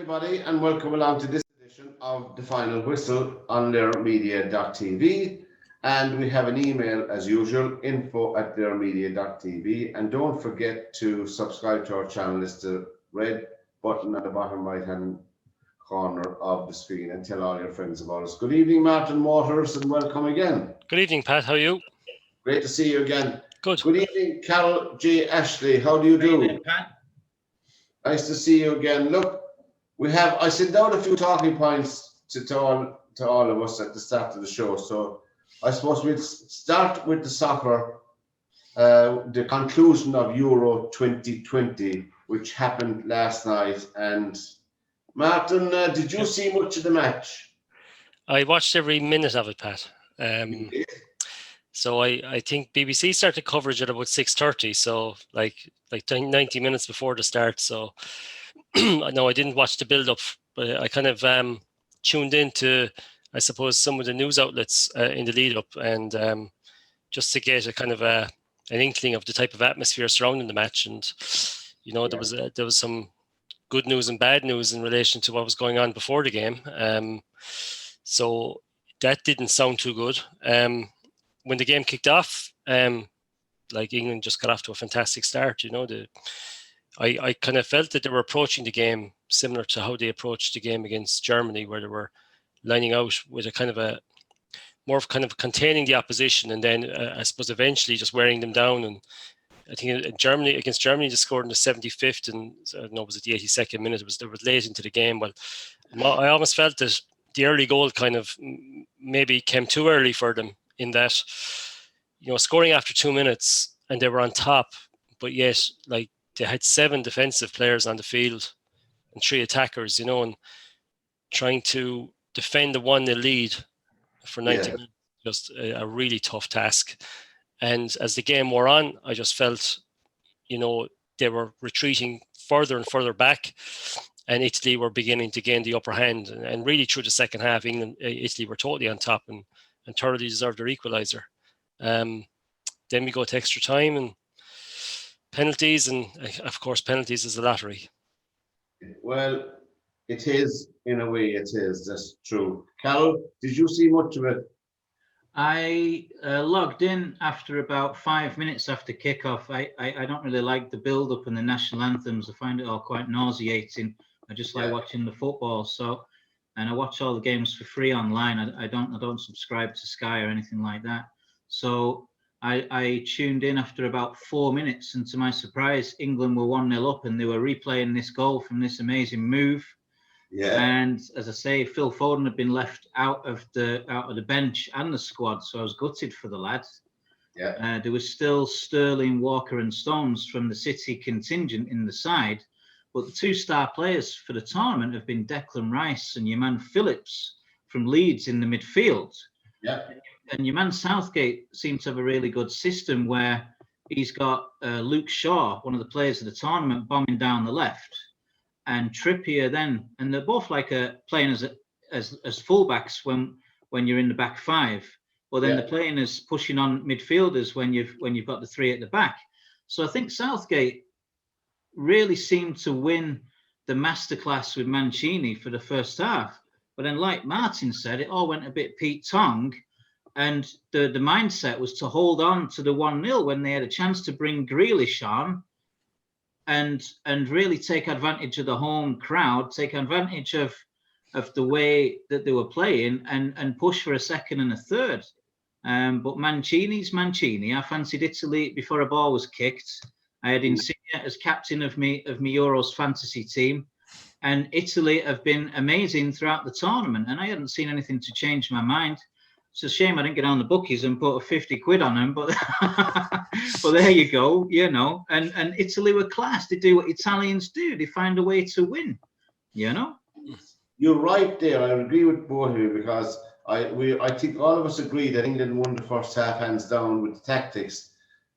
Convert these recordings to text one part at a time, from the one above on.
everybody, and welcome along to this edition of The Final Whistle on lairmedia.tv. And we have an email, as usual, info@lairmedia.tv. And don't forget to subscribe to our channel. It's the red button at the bottom right-hand corner of the screen, and tell all your friends about us. Good evening, Martin Waters, and welcome again. Good evening, Pat. How are you? Great to see you again. Good. Good evening, Carol J. Ashley. How do you do? Evening, Pat. Nice to see you again. Look, I sent down a few talking points to all of us at the start of the show. So I suppose we'll start with the soccer, the conclusion of Euro 2020, which happened last night. And Martin, did you see much of the match? I watched every minute of it, Pat. So I think BBC started coverage at about 6:30, so like 90 minutes before the start. So no, I didn't watch the build-up, but I kind of tuned into, I suppose, some of the news outlets in the lead-up, and just to get a kind of an inkling of the type of atmosphere surrounding the match. And there was some good news and bad news in relation to what was going on before the game. So that didn't sound too good. When the game kicked off, England just got off to a fantastic start. I kind of felt that they were approaching the game similar to how they approached the game against Germany, where they were lining out with a kind of more of containing the opposition, and then I suppose eventually just wearing them down. And I think against Germany, they scored in the 75th, and I don't know, was it the 82nd minute? It was late into the game. But I almost felt that the early goal kind of maybe came too early for them, in that, scoring after 2 minutes and they were on top, but yet they had 7 defensive players on the field and 3 attackers, and trying to defend the 1-0 lead for 90 minutes, just a really tough task. And as the game wore on, I just felt, they were retreating further and further back, and Italy were beginning to gain the upper hand. And really through the second half, Italy were totally on top and thoroughly deserved their equaliser. Then we go to extra time and penalties, and of course penalties is a lottery. Well, it is, in a way, it is. That's true. Carol, did you see much of it? I logged in after about 5 minutes after kickoff. I don't really like the build-up and the national anthems. I find it all quite nauseating. I just like watching the football. And I watch all the games for free online. I don't subscribe to Sky or anything like that. So I tuned in after about 4 minutes, and to my surprise, England were 1-0 up, and they were replaying this goal from this amazing move. Yeah. And as I say, Phil Foden had been left out of the bench and the squad, so I was gutted for the lads. Yeah. There was still Sterling, Walker, and Stones from the City contingent in the side. But the 2 star players for the tournament have been Declan Rice and your man Phillips from Leeds in the midfield. Yeah. And your man Southgate seemed to have a really good system where he's got Luke Shaw, one of the players of the tournament, bombing down the left, and Trippier then, and they're both playing as fullbacks when you're in the back 5. But then they're playing as pushing on midfielders when you've got the 3 at the back. So I think Southgate really seemed to win the masterclass with Mancini for the first half. But then, like Martin said, it all went a bit Pete Tong, and the mindset was to hold on to the 1-0 when they had a chance to bring Grealish on and really take advantage of the home crowd, take advantage of the way that they were playing, and push for a second and a third. But Mancini's Mancini. I fancied Italy before a ball was kicked. I had Insigne as captain of me Euros fantasy team, and Italy have been amazing throughout the tournament, and I hadn't seen anything to change my mind. It's a shame I didn't get on the bookies and put 50 quid on them, but but there you go, and Italy were class. They do what Italians do. They find a way to win, You're right there. I agree with both of you, because I think all of us agree that England won the first half hands down with the tactics.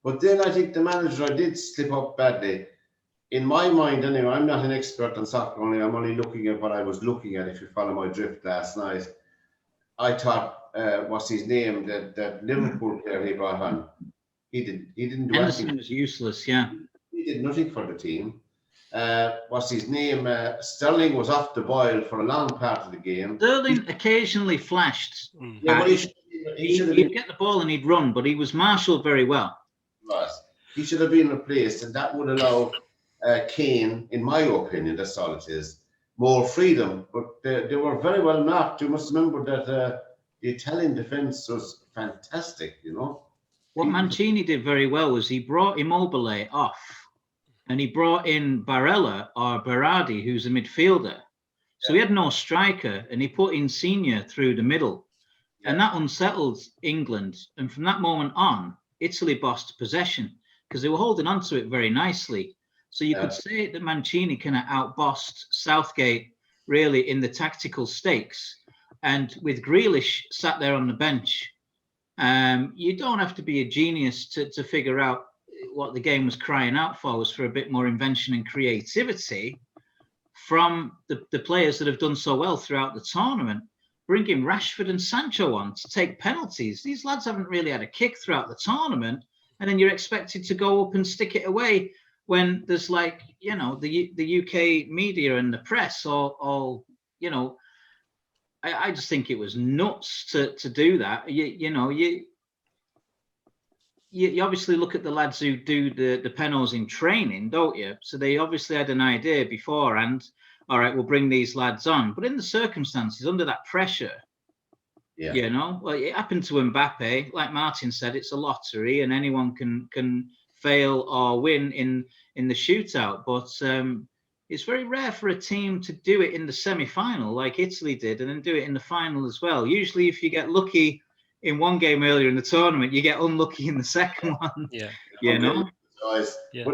But then I think the manager did slip up badly. In my mind, anyway, I'm not an expert on soccer, I'm only looking at what I was looking at, if you follow my drift last night. I thought, what's his name, that Liverpool player he brought on, he didn't do anything. Henderson was useless, yeah. He did nothing for the team. what's his name? Sterling was off the boil for a long part of the game. Sterling occasionally flashed. Yeah, but he'd get the ball and he'd run, but he was marshalled very well. Right. He should have been replaced, and that would allow Kane, in my opinion, that's all it is, more freedom. But they were very well marked. You must remember that the Italian defence was fantastic, you know. What Mancini did very well was he brought Immobile off, and he brought in Barella or Berardi, who's a midfielder. So he had no striker, and he put Insigne through the middle. Yeah. And that unsettled England. And from that moment on, Italy bossed possession because they were holding on to it very nicely. So you could say that Mancini kind of outbossed Southgate really in the tactical stakes. And with Grealish sat there on the bench, you don't have to be a genius to figure out what the game was crying out for was for a bit more invention and creativity from the players that have done so well throughout the tournament. Bringing Rashford and Sancho on to take penalties. These lads haven't really had a kick throughout the tournament, and then you're expected to go up and stick it away when there's like, you know, the UK media and the press all you know, I just think it was nuts to do that. You obviously look at the lads who do the penalties in training, don't you? So they obviously had an idea beforehand. All right, we'll bring these lads on. But in the circumstances, under that pressure, you know, well, it happened to Mbappe. Like Martin said, it's a lottery, and anyone can fail or win in the shootout. But it's very rare for a team to do it in the semi-final, like Italy did, and then do it in the final as well. Usually, if you get lucky in one game earlier in the tournament, you get unlucky in the second one. Yeah, you know. Yeah.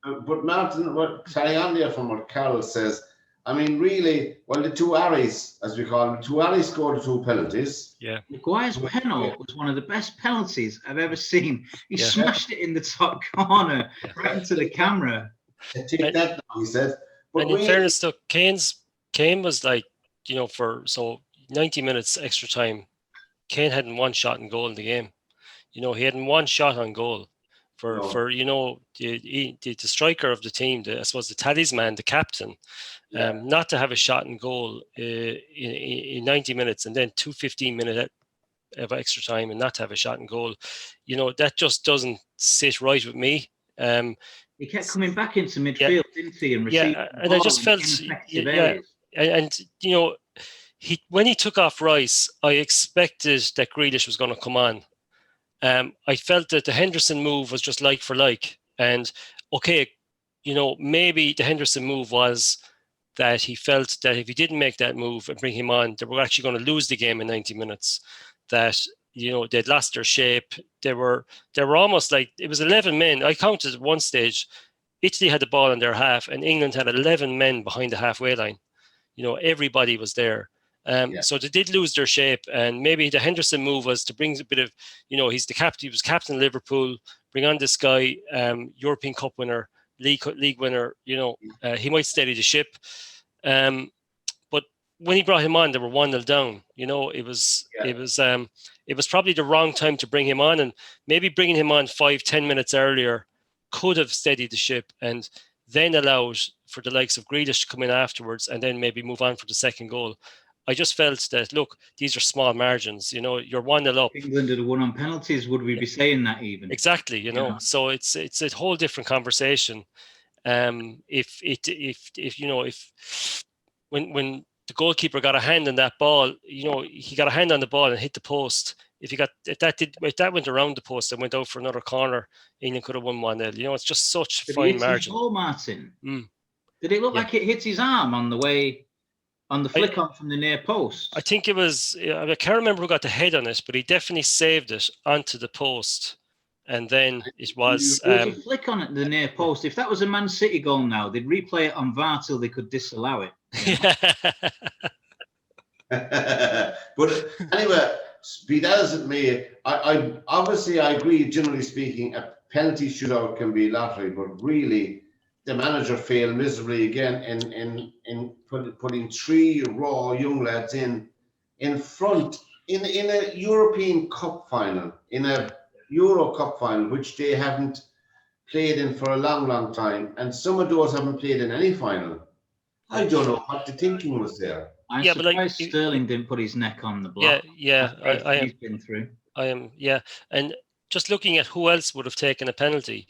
But Martin, carrying on there from what Carol says. I mean, really, well, the two Aries, as we call them, two Aries scored 2 penalties. Yeah. Maguire's penalty was one of the best penalties I've ever seen. He smashed it in the top corner, right into the camera. Take that now, he said. But and in fairness, though, Kane was like, you know, for 90 minutes extra time, Kane hadn't one shot in goal in the game. You know, he hadn't one shot on goal. For you know, the striker of the team, I suppose the talisman, the captain, not to have a shot in goal in 90 minutes and then 2 15-minute of extra time and not to have a shot in goal, you know, that just doesn't sit right with me. He kept coming back into midfield, didn't he? And and I just felt, and you know, when he took off Rice, I expected that Grealish was going to come on. I felt that the Henderson move was just like for like, and okay, you know, maybe the Henderson move was that he felt that if he didn't make that move and bring him on, they were actually going to lose the game in 90 minutes. That, you know, they'd lost their shape. They were almost like, it was 11 men. I counted at one stage, Italy had the ball in their half and England had 11 men behind the halfway line. You know, everybody was there. So they did lose their shape, and maybe the Henderson move was to bring a bit of, you know, he's the captain. He was captain of Liverpool. Bring on this guy, European Cup winner, league winner. You know, he might steady the ship. But when he brought him on, they were 1-0 down. You know, it was probably the wrong time to bring him on, and maybe bringing him on 5-10 minutes earlier could have steadied the ship and then allowed for the likes of Grealish to come in afterwards, and then maybe move on for the second goal. I just felt that, look, these are small margins. You know, you're 1-0 up. England had won on penalties. Would we be saying that even? Exactly. You know, so it's a whole different conversation. When the goalkeeper got a hand on that ball, you know, he got a hand on the ball and hit the post. If that went around the post and went out for another corner, England could have won 1-0. You know, it's just such fine margin. Goal, Martin. Did it look like it hit his arm on the way? On the flick on from the near post? I think it was, I can't remember who got the head on it, but he definitely saved it onto the post. And then it was... There was a flick on it, the near post. If that was a Man City goal now, they'd replay it on VAR till they could disallow it. But anyway, be that as it may, I obviously I agree, generally speaking, a penalty shootout can be lottery, but really... the manager failed miserably again in putting 3 raw young lads in front in a European Cup final, in a Euro Cup final, which they haven't played in for a long, long time, and some of those haven't played in any final. I don't know what the thinking was there. I'm Yeah, but like, surprised Sterling didn't put his neck on the block. Yeah, I am. He's been through. And just looking at who else would have taken a penalty,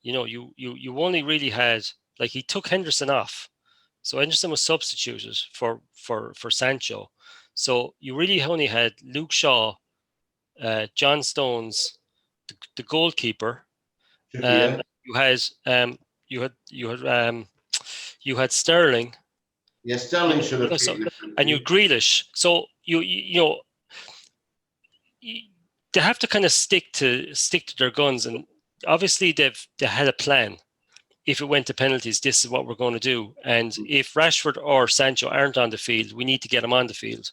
you only really had, like, he took Henderson off, so Henderson was substituted for Sancho, so you really only had Luke Shaw, John Stones, the goalkeeper. Yeah. You had Sterling. Yeah, Sterling should have So, taken it. and you Grealish. So they have to kind of stick to their guns, and obviously they had a plan. If it went to penalties, this is what we're going to do. And if Rashford or Sancho aren't on the field, we need to get them on the field.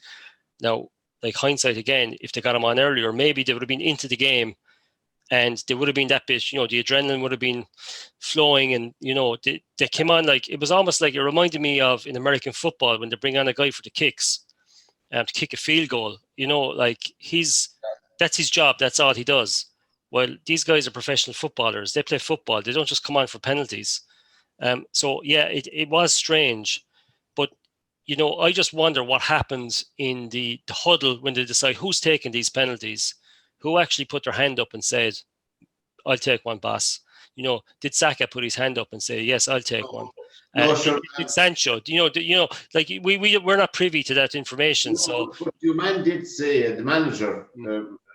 Now, like, hindsight again, if they got them on earlier, maybe they would have been into the game, and they would have been that bit, the adrenaline would have been flowing, and they came on, like, it was almost like, it reminded me of in American football when they bring on a guy for the kicks, to kick a field goal. Like, that's his job, that's all he does. Well, these guys are professional footballers, they play football, they don't just come on for penalties. So yeah, it was strange, but I just wonder what happens in the huddle when they decide who's taking these penalties. Who actually put their hand up and said, "I'll take one, boss"? Did Saka put his hand up and say, "Yes, I'll take one"? No, sure. Did Sancho? Like, we're not privy to that information. No, So, but the man did say, the manager,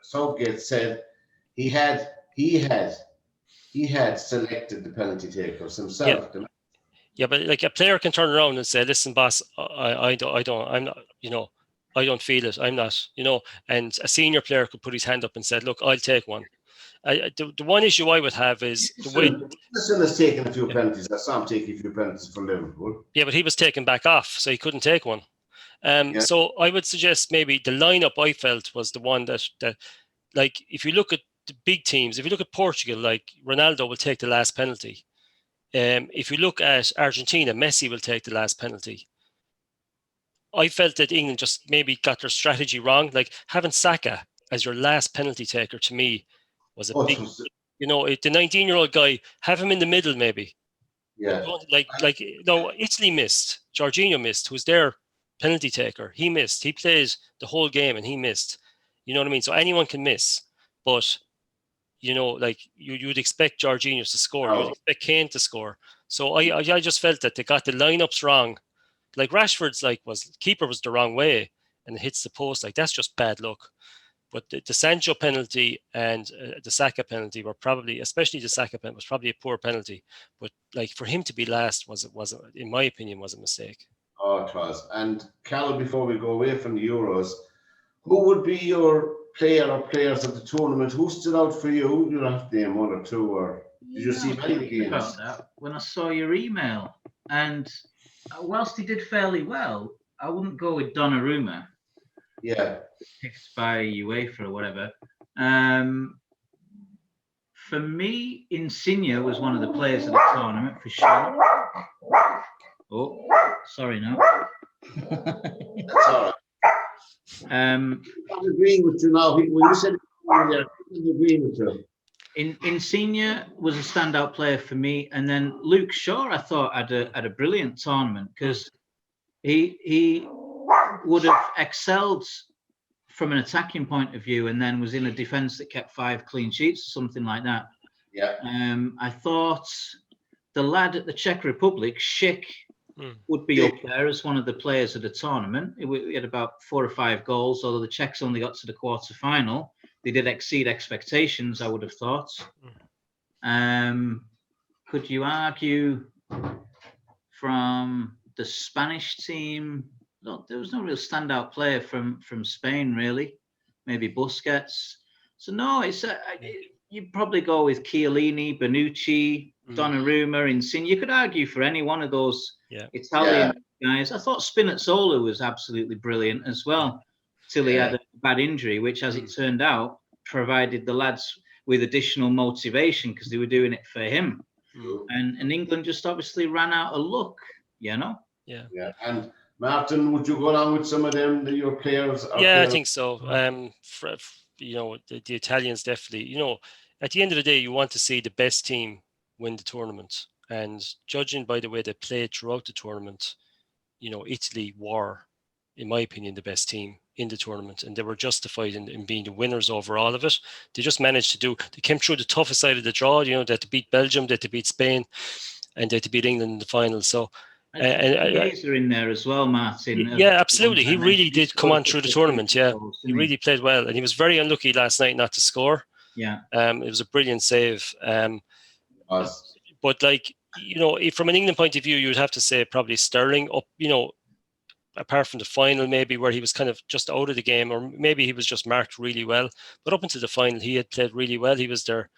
Southgate, said he had selected the penalty takers himself. Yeah, but like, a player can turn around and say, "Listen, boss, I don't feel it. I'm not, and a senior player could put his hand up and said, "Look, I'll take one." The one issue I would have is the way. Listen has taken a few penalties. I saw him take a few penalties for Liverpool. Yeah, but he was taken back off, so he couldn't take one. So I would suggest maybe the lineup I felt was the one that like, if you look at the big teams, if you look at Portugal, like, Ronaldo will take the last penalty. If you look at Argentina, Messi will take the last penalty. I felt that England just maybe got their strategy wrong. Like, having Saka as your last penalty taker, to me, was a big. The 19-year-old guy, have him in the middle, maybe. Yeah. Italy missed. Jorginho missed. Who's their penalty taker? He missed. He played the whole game and he missed. You know what I mean? So anyone can miss, but like, you'd expect Jorginho to score. You'd expect Kane to score. So I just felt that they got the lineups wrong. Like, Rashford's keeper was the wrong way and it hits the post. Like, that's just bad luck. But the Sancho penalty and the Saka penalty were probably, especially the Saka penalty, was probably a poor penalty. But, like, for him to be last was in my opinion, was a mistake. Oh, it was. And Cal, before we go away from the Euros, who would be your player or players of the tournament? Who stood out for you? You don't have to name one or two, or did you see many games? About that when I saw your email, and whilst he did fairly well, I wouldn't go with Donnarumma. Yeah. Picked by UEFA or whatever. For me, Insigne was one of the players of the tournament for sure. Oh, sorry, no. That's all right. I'm agreeing with you now. When you said I'm agreeing with you. Insigne was a standout player for me, and then Luke Shaw, I thought, had a brilliant tournament, because he would have excelled from an attacking point of view, and then was in a defence that kept 5 clean sheets or something like that. Yeah. I thought the lad at the Czech Republic, Schick, would be up there as one of the players of the tournament. He had about 4 or 5 goals, although the Czechs only got to the quarter-final. They did exceed expectations, I would have thought. Could you argue from the Spanish team? No, there was no real standout player from Spain, really. Maybe Busquets. So no, you'd probably go with Chiellini, Bonucci, Donnarumma, Insigne. You could argue for any one of those Italian guys. I thought Spinazzola was absolutely brilliant as well, till he had a bad injury, which, as it turned out, provided the lads with additional motivation, because they were doing it for him. And England just obviously ran out of luck, Yeah. Yeah. And Martin, would you go along with some of them, your players? I think so. The Italians definitely. At the end of the day, you want to see the best team win the tournament. And judging by the way they played throughout the tournament, Italy were, in my opinion, the best team in the tournament, and they were justified in being the winners over all of it. They just managed they came through the toughest side of the draw. They had to beat Belgium, they had to beat Spain, and they had to beat England in the final. So, Gazer in there as well, Martin. Yeah, absolutely. He really did come on through the tournament. Yeah, he really played well, and he was very unlucky last night not to score. Yeah, it was a brilliant save. But from an England point of view, you would have to say probably Sterling up. Apart from the final, maybe where he was kind of just out of the game, or maybe he was just marked really well. But up until the final, he had played really well. He was there.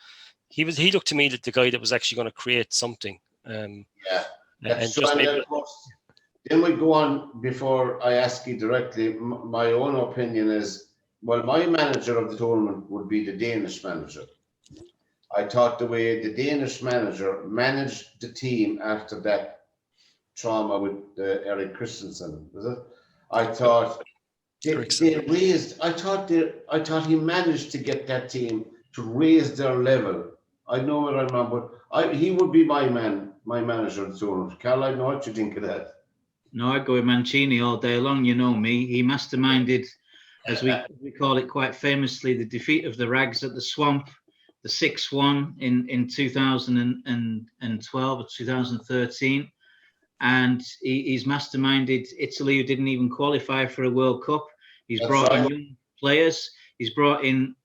He looked to me like the guy that was actually going to create something. That's true. Then we go on. Before I ask you directly, my own opinion is, well, my manager of the tournament would be the Danish manager. I thought the way the Danish manager managed the team after that trauma with Erik Christensen, was it? I thought they raised. I thought he managed to get that team to raise their level. I know what I'm on, but he would be my manager of the tournament. Carl, I know what you think of that. No, I'd go with Mancini all day long. You know me. He masterminded, as we call it quite famously, the defeat of the Rags at the Swamp, the 6-1 in 2012 or 2013. And he's masterminded Italy, who didn't even qualify for a World Cup. He's brought in young players. He's brought in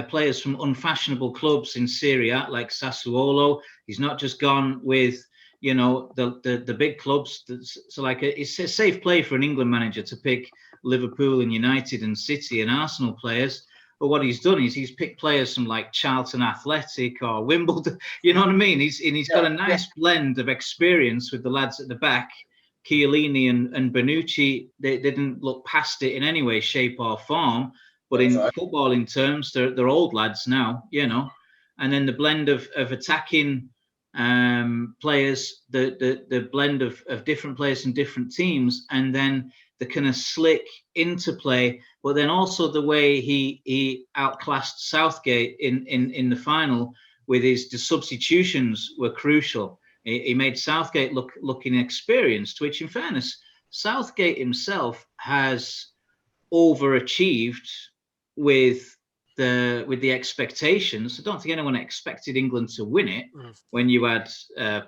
players from unfashionable clubs in Serie A, like Sassuolo. He's not just gone with, the big clubs. So it's a safe play for an England manager to pick Liverpool and United and City and Arsenal players. But what he's done is he's picked players from like Charlton Athletic or Wimbledon. You know what I mean? He's got a nice blend of experience with the lads at the back. Chiellini and Bonucci, they didn't look past it in any way, shape or form. But in footballing terms, they're old lads now, And then the blend of attacking players, the blend of different players from different teams, and then the kind of slick interplay, but then also the way he outclassed Southgate in the final with the substitutions were crucial. He made Southgate look inexperienced, which in fairness, Southgate himself has overachieved with the expectations. I don't think anyone expected England to win it when you had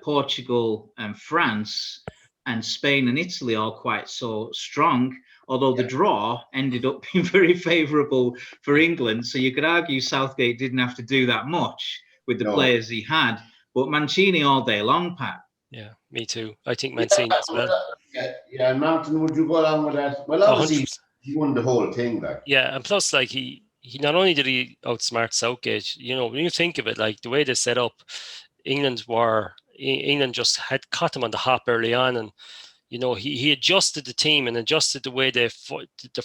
Portugal and France and Spain and Italy all quite so strong, although the draw ended up being very favourable for England. So you could argue Southgate didn't have to do that much with the players he had. But Mancini all day long, Pat. Yeah, me too. I think Mancini as well. Yeah, Martin, would you go along with that? Well, obviously, 100%. He won the whole thing back. Yeah, and plus, he not only did he outsmart Southgate, when you think of it, like the way they set up, England just had caught him on the hop early on, and he adjusted the team and adjusted the way the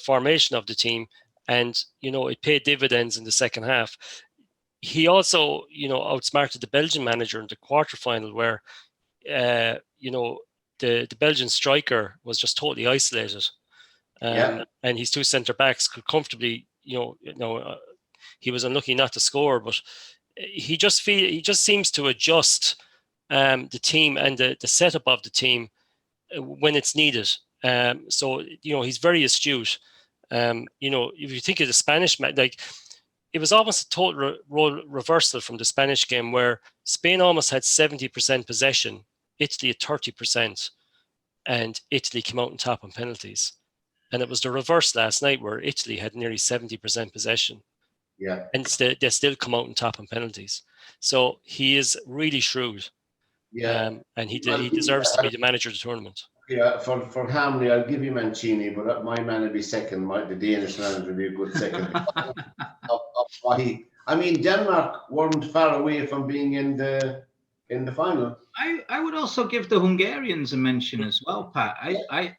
formation of the team, and it paid dividends in the second half. He also outsmarted the Belgian manager in the quarterfinal, where the Belgian striker was just totally isolated, and his two centre backs could comfortably he was unlucky not to score, but he just seems to adjust the team and the setup of the team when it's needed. So he's very astute. If you think of the Spanish match, it was almost a total role reversal from the Spanish game, where Spain almost had 70% possession, Italy at 30%, and Italy came out on top on penalties. And it was the reverse last night, where Italy had nearly 70% possession. Yeah. And they still come out on top on penalties. So he is really shrewd. Yeah. And he deserves to be the manager of the tournament. Yeah, for Hamley, I'll give you Mancini, but my man will be second. The Danish man will be a good second. I mean, Denmark weren't far away from being in the final. I would also give the Hungarians a mention as well, Pat. I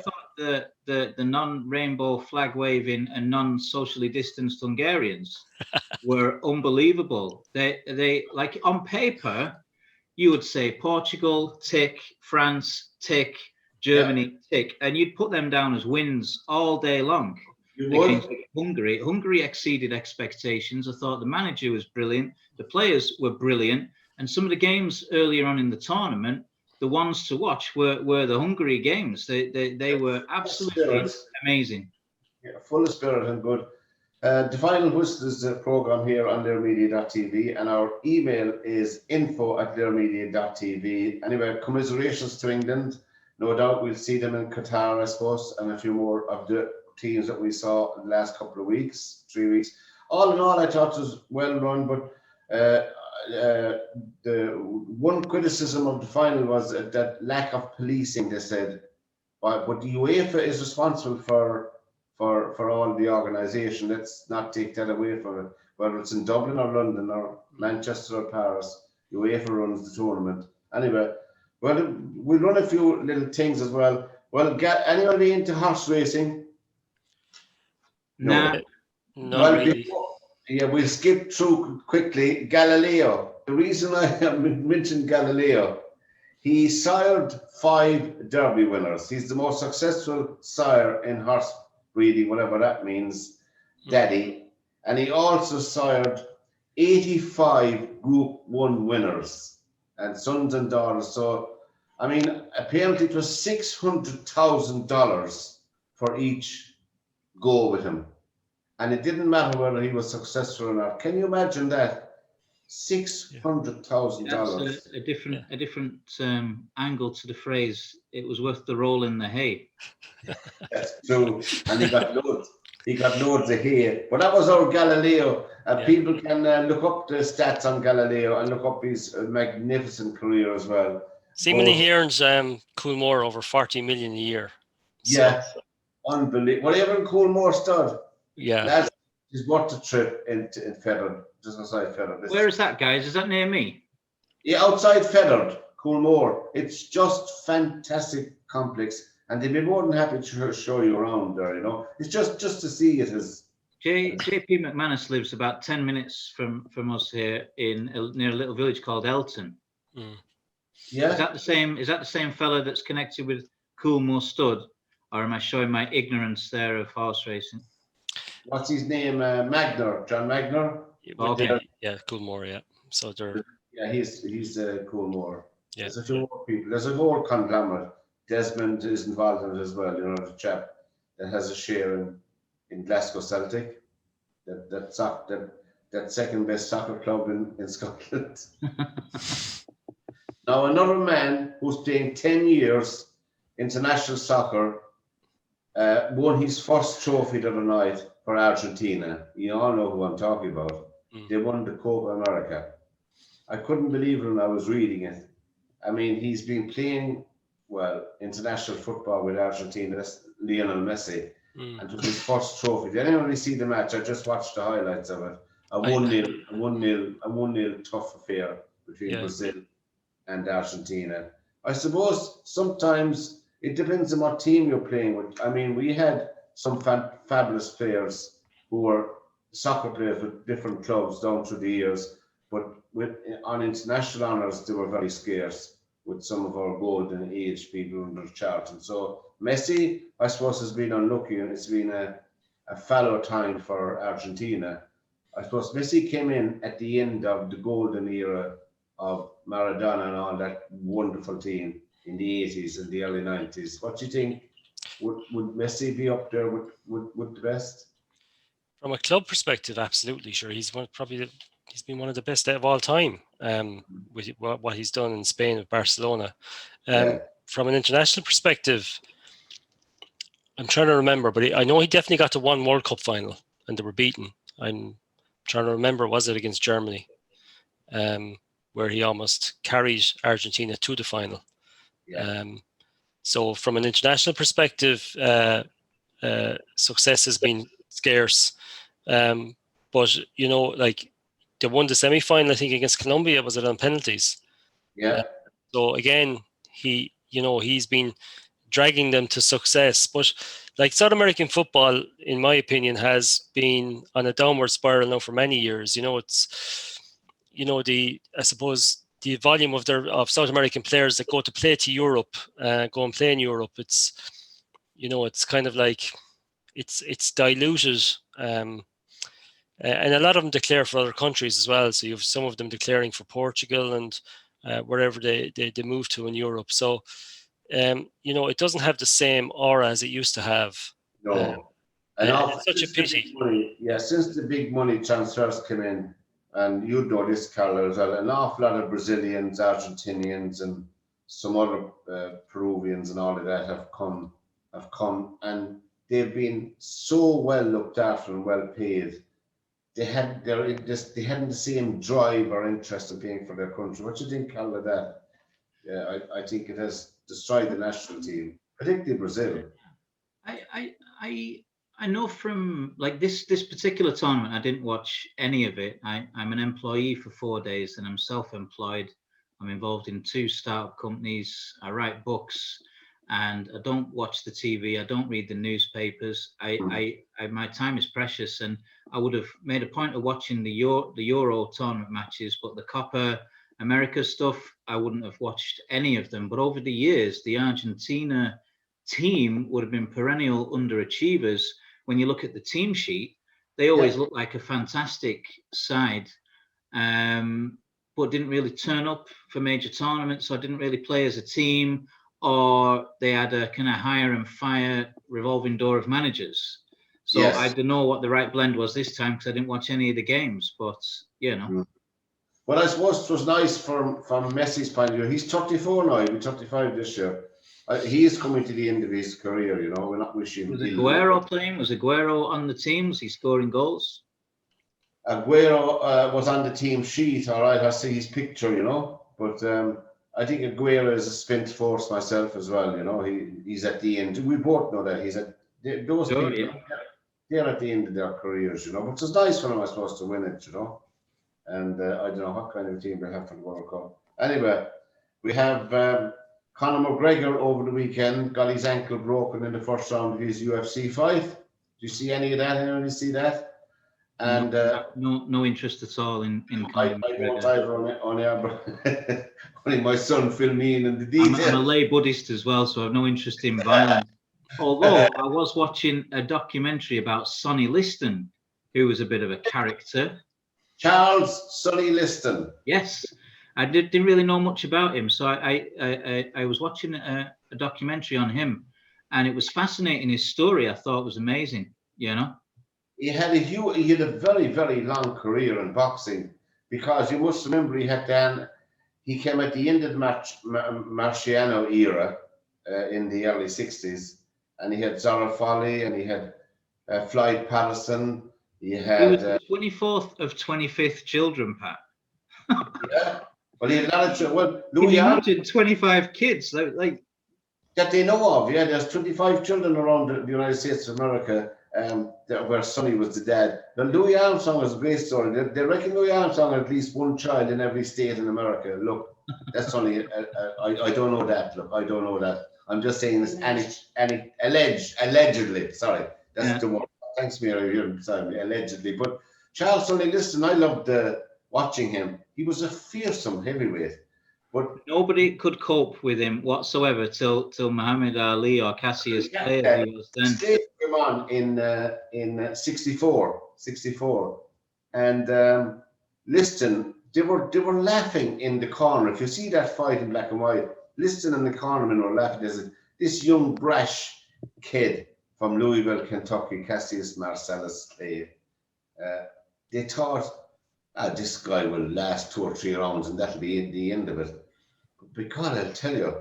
thought the non-rainbow flag waving and non-socially distanced Hungarians were unbelievable. They like on paper, you would say Portugal, tick, France, tick, Germany, tick, and you'd put them down as wins all day long. Against Hungary exceeded expectations. I thought the manager was brilliant. The players were brilliant. And some of the games earlier on in the tournament, the ones to watch were the Hungary games. They were absolutely amazing. Yeah, full of spirit and good. The Final Whistle is the program here on learmedia.tv, and our email is info@learmedia.tv. Anyway, commiserations to England. No doubt we'll see them in Qatar, I suppose, and a few more of the teams that we saw in the last couple of weeks, 3 weeks. All in all, I thought it was well run, but the one criticism of the final was that lack of policing, they said. But the UEFA is responsible for all the organisation. Let's not take that away from it. Whether it's in Dublin or London or Manchester or Paris, UEFA runs the tournament. Anyway, well, we'll run a few little things as well. Well, anybody into horse racing? No. Not really. We'll skip through quickly. Galileo. The reason I mentioned Galileo, he sired 5 Derby winners. He's the most successful sire in horse breeding, whatever that means, daddy. And he also sired 85 Group 1 winners and sons and daughters. So, I mean, apparently it was $600,000 for each go with him. And it didn't matter whether he was successful or not. Can you imagine that? $600,000. That's a different angle to the phrase. It was worth the roll in the hay. That's true. And he got loads. He got loads of hay. But that was our Galileo. People can look up the stats on Galileo and look up his magnificent career as well. Seemingly he earns Coolmore over 40 million a year. Yeah, unbelievable. Whatever Coolmore stud. Yeah, that is worth the trip in Feathered, just outside Feathered. Where is that, guys? Is that near me? Yeah, outside Feathered, Coolmore. It's just fantastic complex, and they'd be more than happy to show you around there. You know, it's just to see it as. JP McManus lives about 10 minutes from us here near a little village called Elton. Mm. Yeah. Is that the same fella that's connected with Coolmore Stud, or am I showing my ignorance there of horse racing? What's his name? Magner, John Magner. Okay. Yeah, Coolmore. Yeah. So they're. Yeah, he's Coolmore. Yeah. There's a few more people. There's a whole conglomerate. Desmond is involved in it as well. You know, the chap that has a share in Glasgow Celtic. That second best soccer club in Scotland. Now another man who's playing 10 years international soccer won his first trophy the other night for Argentina. You all know who I'm talking about. They won the Copa America. I couldn't believe it when I was reading it. I mean, he's been playing, international football with Argentina. That's Lionel Messi. And it was his first trophy. Did anyone really see the match? I just watched the highlights of it. A 1-0 tough affair between Brazil and Argentina. I suppose sometimes it depends on what team you're playing with. I mean, we had some fabulous players who were soccer players with different clubs down through the years, but on international honours, they were very scarce with some of our golden age people under Charlton. So Messi, I suppose, has been unlucky, and it's been a fallow time for Argentina. I suppose Messi came in at the end of the golden era of Maradona and all that wonderful team in the 80s and the early 90s. What do you think? Would Messi be up there with the best? From a club perspective, absolutely, sure. He's been one of the best of all time with what he's done in Spain with Barcelona. From an international perspective, I'm trying to remember, but I know he definitely got to one World Cup final and they were beaten. I'm trying to remember, was it against Germany, where he almost carried Argentina to the final. Yeah. So from an international perspective, success has been scarce. But, you know, like they won the semi-final, I think, against Colombia. Was it on penalties? Yeah. So again, he's been dragging them to success. But like South American football, in my opinion, has been on a downward spiral now for many years. You know, it's, I suppose the volume of South American players that go to play to Europe, go and play in Europe, it's kind of like it's diluted And a lot of them declare for other countries as well. So you have some of them declaring for Portugal and wherever they move to in Europe. So, it doesn't have the same aura as it used to have. No. And it's such a pity. Since the big money transfers came in, and you know this, Carol, as well, an awful lot of Brazilians, Argentinians, and some other Peruvians and all of that have come, and they've been so well looked after and well paid. They hadn't the same drive or interest in paying for their country. What do you think, Carol, of that? Yeah, I think it has destroyed the national team, particularly Brazil. I know from like this particular tournament, I didn't watch any of it. I'm an employee for 4 days and I'm self-employed. I'm involved in 2 startup companies. I write books and I don't watch the TV. I don't read the newspapers. My time is precious, and I would have made a point of watching the Euro tournament matches, but the Copa America stuff, I wouldn't have watched any of them. But over the years, the Argentina team would have been perennial underachievers. When you look at the team sheet, they always look like a fantastic side, but didn't really turn up for major tournaments, or didn't really play as a team, or they had a kind of hire and fire revolving door of managers. So I don't know what the right blend was this time, because I didn't watch any of the games, but Well, I suppose it was nice from Messi's point of view. He's 34 now, he'll be 35 this year. He is coming to the end of his career, we're not wishing. Was Aguero playing? Was Aguero on the team? Was he scoring goals? Aguero was on the team sheet, all right. I see his picture, but I think Aguero is a spent force myself as well, he's at the end. We both know that he's at those people. They're at the end of their careers, but it's nice for them, I suppose, to win it, And I don't know what kind of team they have for the World Cup. Anyway, we have Conor McGregor over the weekend, got his ankle broken in the first round of his UFC fight. Do you see any of that? Anyone see that? And no interest at all in I don't either on air, but only my son filled me in the details. I'm a lay Buddhist as well, so I have no interest in violence. Although I was watching a documentary about Sonny Liston, who was a bit of a character. Charles Sonny Liston. Yes, I didn't really know much about him, so I was watching a documentary on him, and it was fascinating. His story, I thought, was amazing. He had a very, very long career in boxing, because you must remember he came at the end of the Marciano era in the early 60s, and he had Zara Foley, and he had Floyd Patterson. He was the 24th of 25th children, Pat. Yeah, but he had a lot of Louis Armstrong, 25 kids, like that they know of. Yeah, there's 25 children around the United States of America, where Sonny was the dad. Now, Louis Armstrong was a great story. They reckon Louis Armstrong had at least one child in every state in America. Look, that's only I don't know that. Look, I don't know that. I'm just saying this allegedly. Sorry, that's the word. Thanks, Mary. You're sorry, allegedly. But Charles Sonny Liston, I loved watching him. He was a fearsome heavyweight, but nobody could cope with him whatsoever till Muhammad Ali or Cassius Clay. Stayed him on in 64, and Liston. They were laughing in the corner. If you see that fight in black and white, Liston and the cornermen were laughing. There's this young brash kid from Louisville, Kentucky, Cassius Marcellus Clay. They thought, this guy will last 2 or 3 rounds and that'll be the end of it. But because I'll tell you,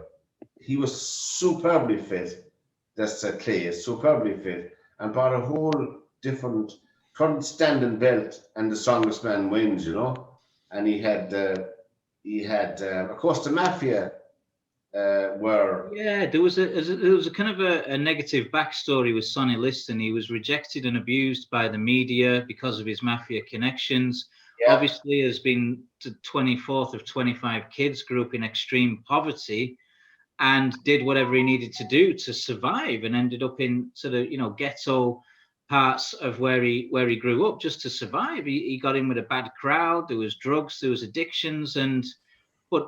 he was superbly fit. That's Clay, superbly fit, and brought a whole different current standing belt, and the strongest man wins, And he had, of course, the Mafia. There was a kind of a negative backstory with Sonny Liston. He was rejected and abused by the media because of his Mafia connections. Obviously has been the 24th of 25 kids, grew up in extreme poverty, and did whatever he needed to do to survive, and ended up in sort of ghetto parts of where he grew up just to survive. He got in with a bad crowd. There was drugs, there was addictions, but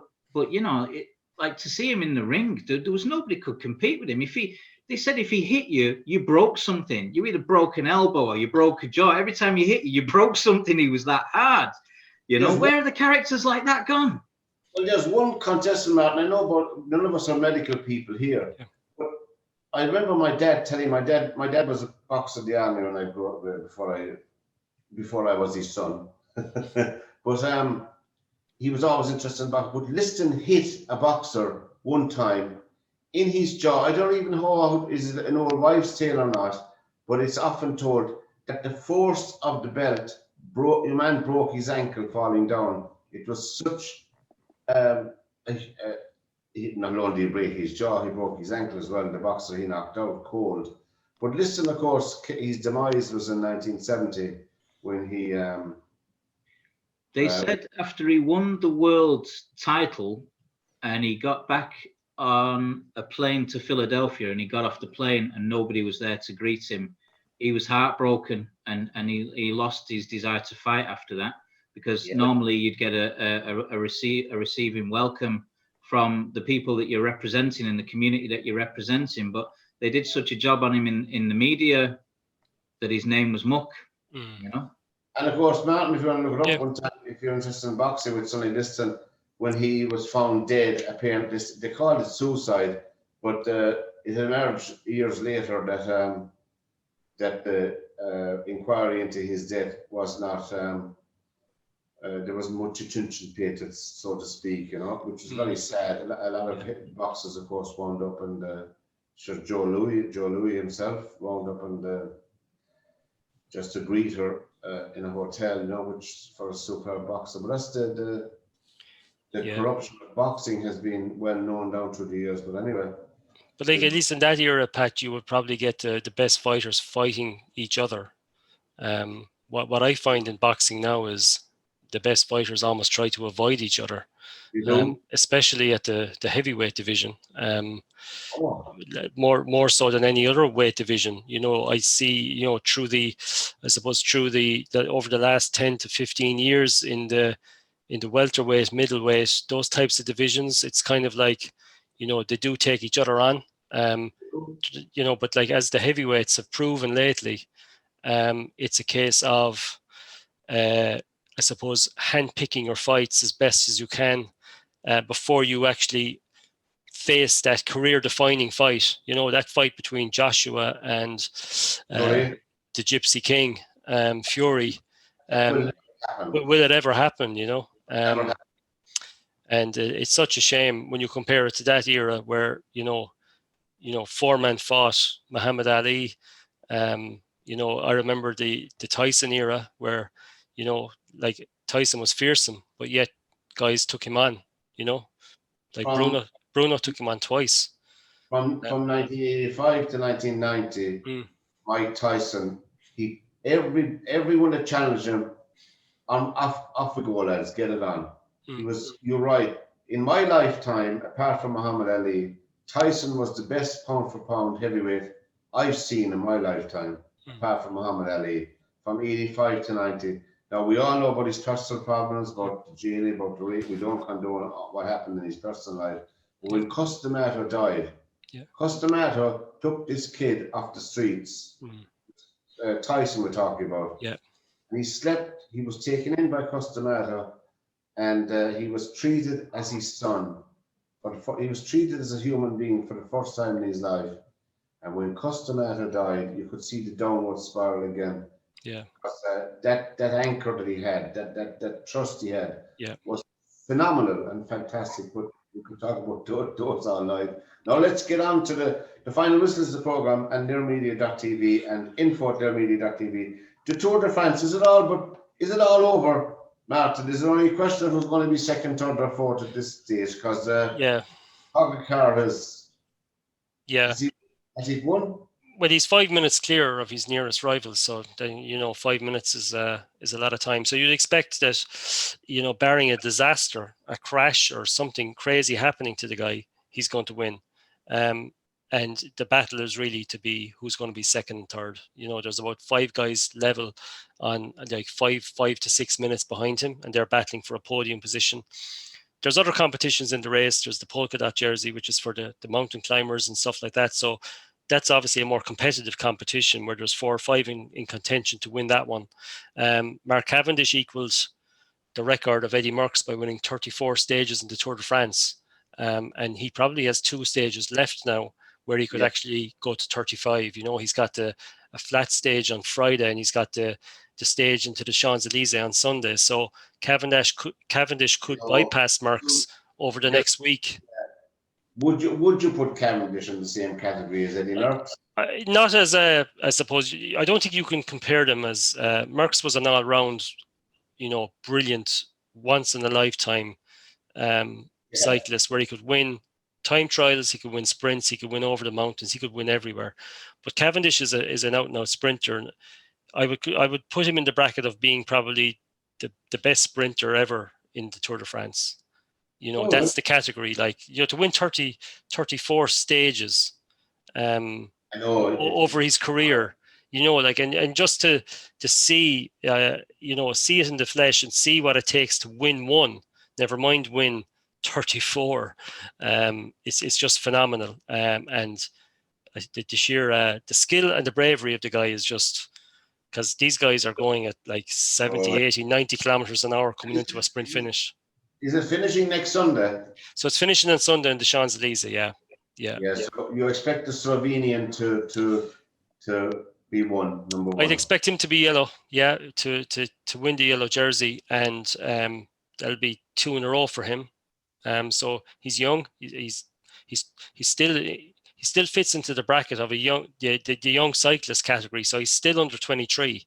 like to see him in the ring, there was nobody could compete with him. If they said if he hit you, you broke something. You either broke an elbow or you broke a jaw. Every time you hit you broke something. He was that hard. You know, where are the characters like that gone? Well, there's one contestant, Martin. I know, but none of us are medical people here. Yeah. But I remember my dad telling my dad was a boxer in the army when I grew up, before I was his son. But he was always interested in boxing. But Liston hit a boxer one time in his jaw. I don't even know is it an old wives' tale or not, but it's often told that the force of the belt the man broke his ankle falling down. It was such not only did he break his jaw, he broke his ankle as well. The boxer he knocked out cold. But Liston, of course, his demise was in 1970 when he. They said after he won the world title and he got back on a plane to Philadelphia and he got off the plane and nobody was there to greet him, he was heartbroken and he lost his desire to fight after that, because normally you'd get a receiving welcome from the people that you're representing in the community that you're representing, but they did such a job on him in the media that his name was muck, you know. And of course, Martin, if you want to look it up one time, if you're interested in boxing with Sonny Liston, when he was found dead, apparently they called it suicide, but it emerged years later that the inquiry into his death was not. There wasn't much attention paid to it, so to speak, you know, which is very sad. A lot of boxers, of course, wound up, and sure, Joe Louis himself wound up and just to greet her in a hotel, you know, which for a superb boxer. But that's the corruption of boxing has been well known down through the years. But anyway. But like at least in that era, Pat, you would probably get the best fighters fighting each other. What I find in boxing now is the best fighters almost try to avoid each other, especially at the heavyweight division. More so than any other weight division. You know, I see, you know, through the over the last 10 to 15 years in the welterweight, middleweight, those types of divisions, it's kind of like, you know, they do take each other on. You know, but like as the heavyweights have proven lately, it's a case of I suppose handpicking your fights as best as you can before you actually face that career-defining fight. You know, that fight between Joshua and the Gypsy King, Fury. Will it ever happen? You know, and it's such a shame when you compare it to that era where you know, Foreman fought Muhammad Ali. You know, I remember the Tyson era where, you know, like Tyson was fearsome, but yet guys took him on. You know, like Bruno took him on twice. From 1985 to 1990, Mike Tyson, everyone that challenged him, off we go, lads, get it on. He was, you're right. In my lifetime, apart from Muhammad Ali, Tyson was the best pound for pound heavyweight I've seen in my lifetime, apart from Muhammad Ali, from 85 to 90. Now, we all know about his personal problems, about the jail, about the rape. We don't condone what happened in his personal life. But when Cus D'Amato died, Cus D'Amato took this kid off the streets. Tyson we're talking about. Yeah. And he was taken in by Cus D'Amato, and he was treated as his son. He was treated as a human being for the first time in his life. And when Cus D'Amato died, you could see the downward spiral again. Yeah. That anchor that he had, that trust he had, was phenomenal and fantastic. But we could talk about those all night. Now let's get on to the final whistles of the program and nearmedia.tv and info@nearmedia.tv. The Tour de France, is it all over, Martin? Is there only a question of who's going to be second, third, or fourth at this stage? Because Pogacar has he won? Well, he's 5 minutes clear of his nearest rival, so then, you know, 5 minutes is a lot of time. So you'd expect that, you know, barring a disaster, a crash, or something crazy happening to the guy, he's going to win. And the battle is really to be who's going to be second and third. You know, there's about 5 guys level on like 5 to 6 minutes behind him, and they're battling for a podium position. There's other competitions in the race. There's the polka dot jersey, which is for the mountain climbers and stuff like that. So that's obviously a more competitive competition where there's 4 or 5 in contention to win that one. Mark Cavendish equals the record of Eddie Merckx by winning 34 stages in the Tour de France. And he probably has 2 stages left now where he could actually go to 35. He's got a flat stage on Friday, and he's got the stage into the Champs-Élysées on Sunday. So Cavendish could bypass Merckx over the next week. Would you put Cavendish in the same category as Eddie Merckx? Not as I suppose. I don't think you can compare them as Merckx was an all-round, brilliant, once in a lifetime cyclist where he could win time trials, he could win sprints, he could win over the mountains, he could win everywhere. But Cavendish is an out-and-out sprinter, and I would put him in the bracket of being probably the best sprinter ever in the Tour de France. That's the category. Like, to win 34 stages over his career, and just to see, see it in the flesh and see what it takes to win one, never mind win 34. It's just phenomenal. And the sheer the skill and the bravery of the guy is just, because these guys are going at like 70, 80, 90 kilometers an hour coming into a sprint finish. Is it finishing next Sunday? So it's finishing on Sunday in the Champs-Élysées, yeah. So you expect the Slovenian to be number one? I'd expect him to be yellow, to win the yellow jersey, and that'll be 2 in a row for him. So he's young. He still fits into the bracket of the young cyclist category. So he's still under 23.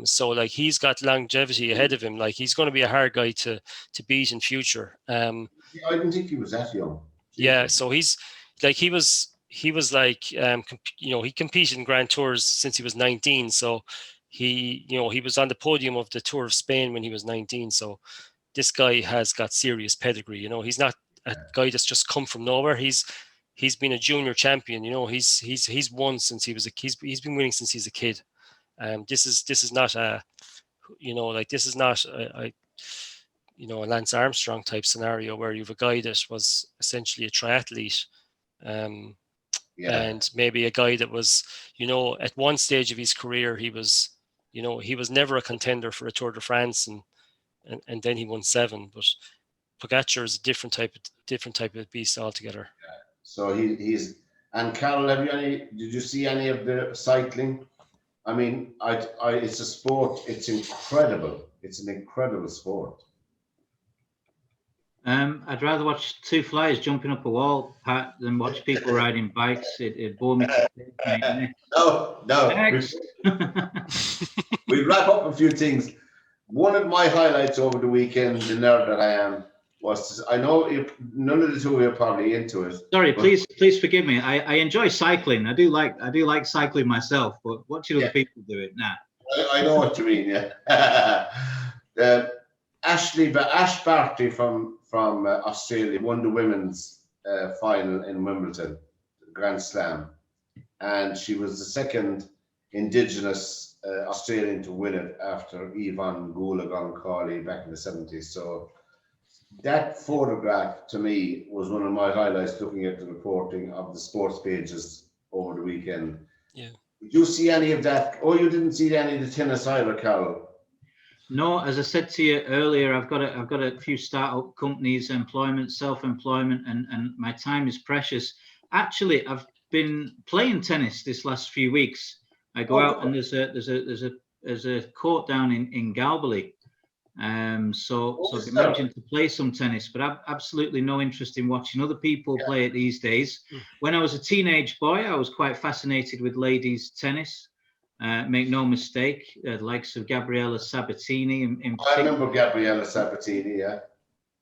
So like, he's got longevity ahead of him. Like, he's going to be a hard guy to beat in future. I didn't think he was that young. Yeah, so he was like, he competed in Grand Tours since he was 19. So he was on the podium of the Tour of Spain when he was 19. So this guy has got serious pedigree. He's not a guy that's just come from nowhere. He's been a junior champion. He's won since he was he's been winning since he's a kid. This is not a Lance Armstrong type scenario where you have a guy that was essentially a triathlete, and maybe a guy that was, at one stage of his career he was never a contender for a Tour de France, and then he won 7. But Pogacar is a different type of beast altogether. Yeah. So he's, and Carol, did you see any of the cycling? I mean, it's a sport. It's incredible. It's an incredible sport. I'd rather watch 2 flies jumping up a wall, Pat, than watch people riding bikes. It bore me to death. No. We'll wrap up a few things. One of my highlights over the weekend, the nerd that I am, was, I know none of the two of you are probably into it. Sorry, please forgive me. I enjoy cycling. I do like cycling myself, but watching other people do it, nah. I know what you mean. Yeah. Ash Barty from Australia won the women's final in Wimbledon, Grand Slam, and she was the second Indigenous Australian to win it after Yvonne Goolagong-Cawley back in the 70s. So that photograph to me was one of my highlights, looking at the reporting of the sports pages over the weekend. Yeah. Did you see any of that? Oh, you didn't see any of the tennis either, Carol? No, as I said to you earlier, I've got a few startup companies, employment, self-employment, and my time is precious. Actually, I've been playing tennis this last few weeks. I go out and there's a court down in Galbally. So I've been managing to play some tennis, but I've absolutely no interest in watching other people play it these days. When I was a teenage boy, I was quite fascinated with ladies tennis. Make no mistake, the likes of Gabriella Sabatini. I remember Gabriella Sabatini, yeah.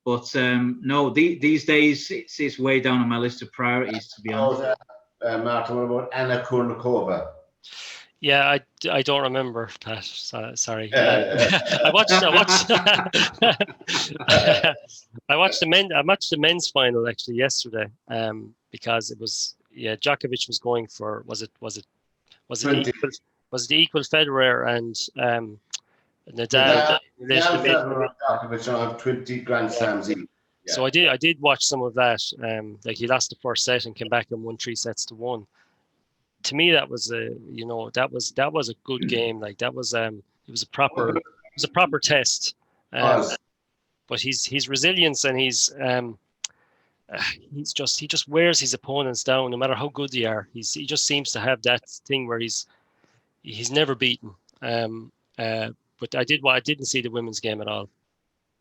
But no, these days it's way down on my list of priorities, to be honest. Martin, what about Anna Kournikova? Yeah, I don't remember, Pat. Sorry. I watched the men's final actually yesterday. Because it was Djokovic was going for was it the equal Federer and Nadal. Djokovic have 20 Grand Slams each. Yeah. So I did watch some of that. Like, he lost the first set and came back and won 3 sets to 1. to me that was that was a good game. Like that was it was a proper test. But his resilience and he just wears his opponents down no matter how good they are. He just seems to have that thing where he's never beaten. But I didn't see the women's game at all.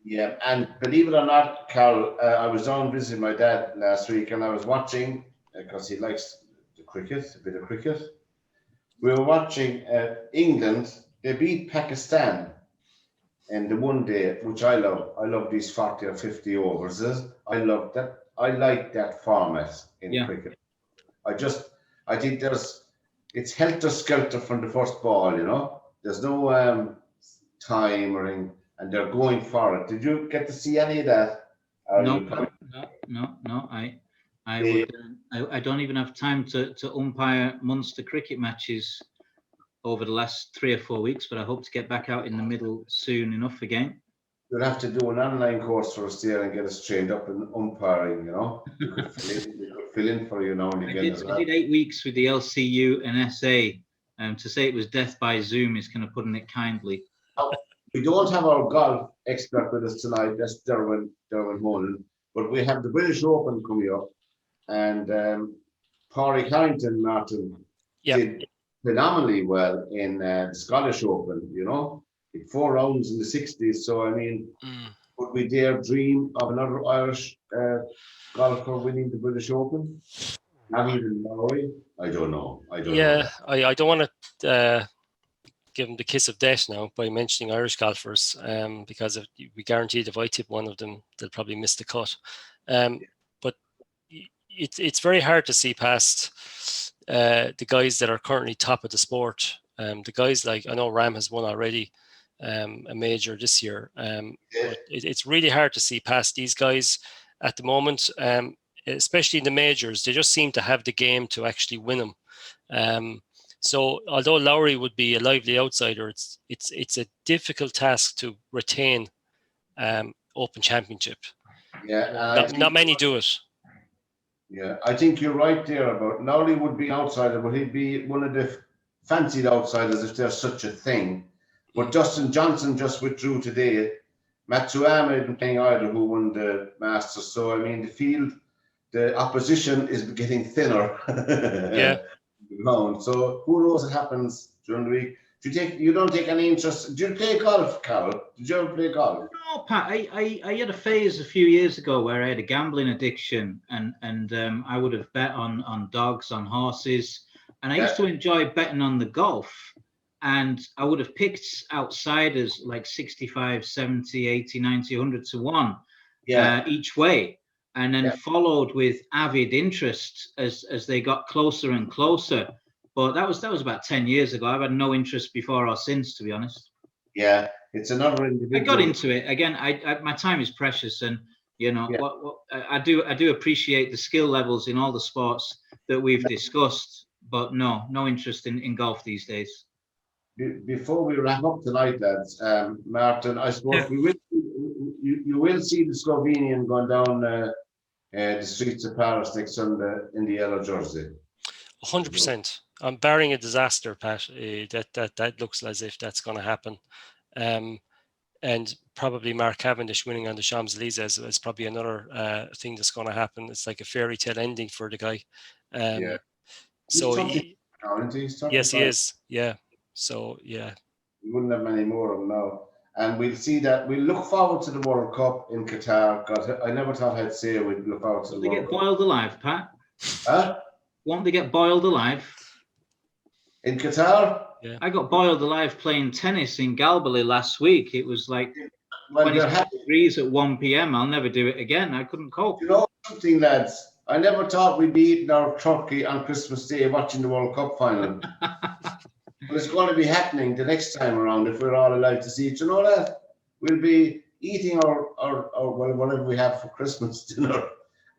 Yeah, and believe it or not, Carol, I was down visiting my dad last week, and I was watching because he likes the cricket, a bit of cricket. We were watching England. They beat Pakistan in the one day, which I love. I love these 40 or 50 overs. I love that. I like that format in cricket. I think it's helter-skelter from the first ball, you know. There's no time or anything, and they're going for it. Did you get to see any of that? No. I don't even have time to umpire Munster cricket matches over the last 3 or 4 weeks, but I hope to get back out in the middle soon enough again. You'll have to do an online course for us there and get us trained up in umpiring, you know. We could fill in for you now and again. I did 8 weeks with the LCU and SA. To say it was death by Zoom is kind of putting it kindly. We don't have our golf expert with us tonight. That's Derwin Molan. But we have the British Open coming up. And Pádraig Harrington, Martin, did phenomenally well in the Scottish Open, you know. 4 rounds in the 60s. So, I mean, would we dare dream of another Irish golfer winning the British Open? Not even Lowry? I don't know. I don't want to give them the kiss of death now by mentioning Irish golfers, because if we guaranteed if I tip one of them, they'll probably miss the cut. But it's very hard to see past the guys that are currently top of the sport. The guys like, I know Ram has won already a major this year. But it's really hard to see past these guys at the moment, especially in the majors. They just seem to have the game to actually win them. So although Lowry would be a lively outsider, it's a difficult task to retain Open Championship. Yeah, not many do it. Yeah, I think you're right there about Lowry would be an outsider, but he'd be one of the fancied outsiders if there's such a thing. But Dustin Johnson just withdrew today. Matsuyama isn't playing either, who won the Masters. So I mean, the opposition is getting thinner. Yeah. So who knows what happens during the week? You don't take any interest? Do you play golf, Carol? Did you ever play golf? No, Pat. I had a phase a few years ago where I had a gambling addiction, and I would have bet on dogs, on horses, and I used to enjoy betting on the golf. And I would have picked outsiders like 65, 70, 80, 90, 100 to 1 each way, and then followed with avid interest as they got closer and closer. But that was about 10 years ago. I've had no interest before or since, to be honest. Yeah, it's another individual. I got into it again. My time is precious, and you know what I do appreciate the skill levels in all the sports that we've discussed. But no interest in golf these days. Before we wrap up tonight, lads, Martin, I suppose you will see the Slovenian going down the streets of Paris next Sunday in the yellow jersey. 100%. I'm barring a disaster, Pat. That looks as if that's going to happen, and probably Mark Cavendish winning on the Champs-Élysées is probably another thing that's going to happen. It's like a fairy tale ending for the guy. So yes, he is. Yeah. So yeah, we wouldn't have many more of them now, and we'll see that. We'll look forward to the World Cup in Qatar. God, I never thought I'd say we'd look forward to the World Cup. They get boiled alive, Pat. Huh? Won't they get boiled alive in Qatar? Yeah, I got boiled alive playing tennis in Galbally last week. It was like 26 degrees at 1 p.m. I'll never do it again. I couldn't cope. You know something, lads? I never thought we'd be eating our turkey on Christmas Day watching the World Cup final. But it's going to be happening the next time around if we're all allowed to see it. You know that? We'll be eating our whatever we have for Christmas dinner.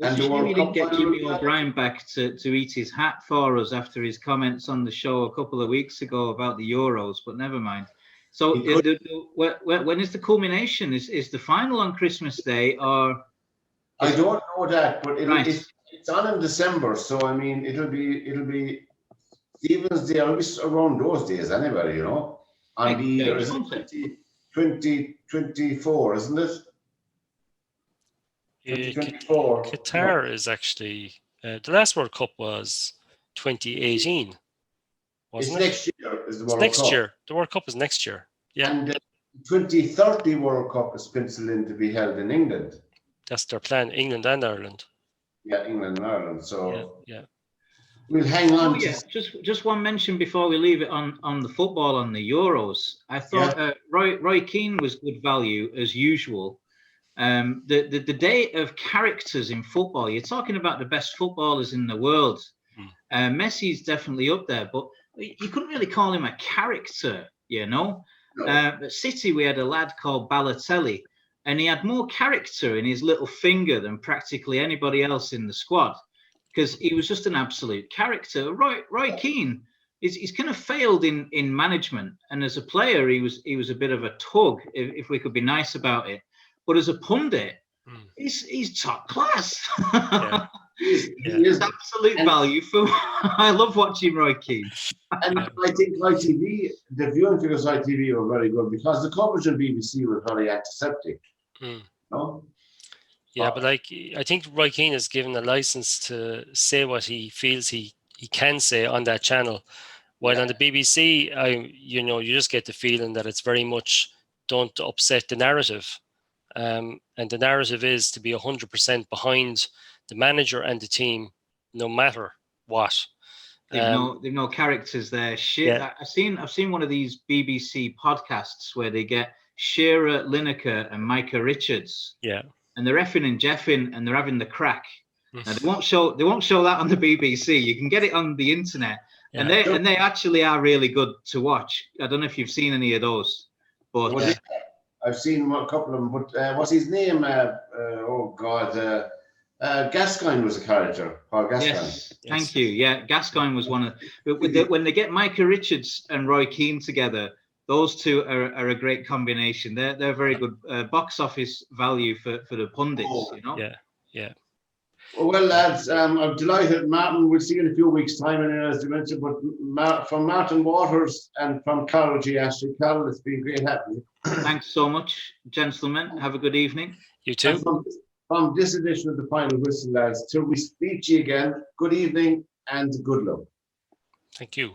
And the World Cup didn't get Jimmy O'Brien back to eat his hat for us after his comments on the show a couple of weeks ago about the Euros, but never mind. So when is the culmination? Is the final on Christmas Day or? I don't know that, but it's on in December. So I mean, it'll be Stephen's Day, I was around those days anyway, on the year, is Won't it it? 2024, isn't it? Yeah, 2024. Qatar is actually the last World Cup was 2018, It's wasn't it? next year, is the It's World next Cup. year. The World Cup is next year. Yeah, And the 2030 World Cup is penciled in to be held in England. that's their plan. England and Ireland. Yeah, England and Ireland. So Yeah. we'll hang on Oh to. yeah, just one mention before we leave it on the football on the Euros. I thought Roy Keane was good value as usual. The day of characters in football, you're talking about the best footballers in the world. Messi's definitely up there, but you couldn't really call him a character, No. At City, we had a lad called Balotelli, and he had more character in his little finger than practically anybody else in the squad, because he was just an absolute character. Roy Keane, he's kind of failed in management, and as a player, he was a bit of a tug, if we could be nice about it. But as a pundit, he's top class. Yeah. He is absolute value for. I love watching Roy Keane. And I think ITV, the viewing figures on ITV were very good because the coverage on BBC was very antiseptic. No? Yeah, but like I think Roy Keane is given a license to say what he feels he can say on that channel. While on the BBC, you just get the feeling that it's very much don't upset the narrative. And the narrative is to be 100% behind the manager and the team, no matter what. They've no characters there. Yeah. I've seen one of these BBC podcasts where they get Shearer, Lineker, and Micah Richards. Yeah. And they're effing and jeffing, and they're having the crack. Now, they won't show that on the BBC. You can get it on the internet, and they actually are really good to watch. I don't know if you've seen any of those, but I've seen a couple of them. But what's his name? Gascoigne was a character. Paul Gascoigne. Yes, thank you. Yeah, Gascoigne was one of. But when they get Micah Richards and Roy Keane together, those two are a great combination. They're very good box office value for the pundits. Yeah. Well, lads, I'm delighted. Martin, we'll see you in a few weeks' time, and as you mentioned, but from Martin Waters and from Carol G. Ashley, Carol, it's been great having you. Thanks so much, gentlemen. Have a good evening. You too. From this edition of the Final Whistle, lads, till we speak to you again, good evening and good luck. Thank you.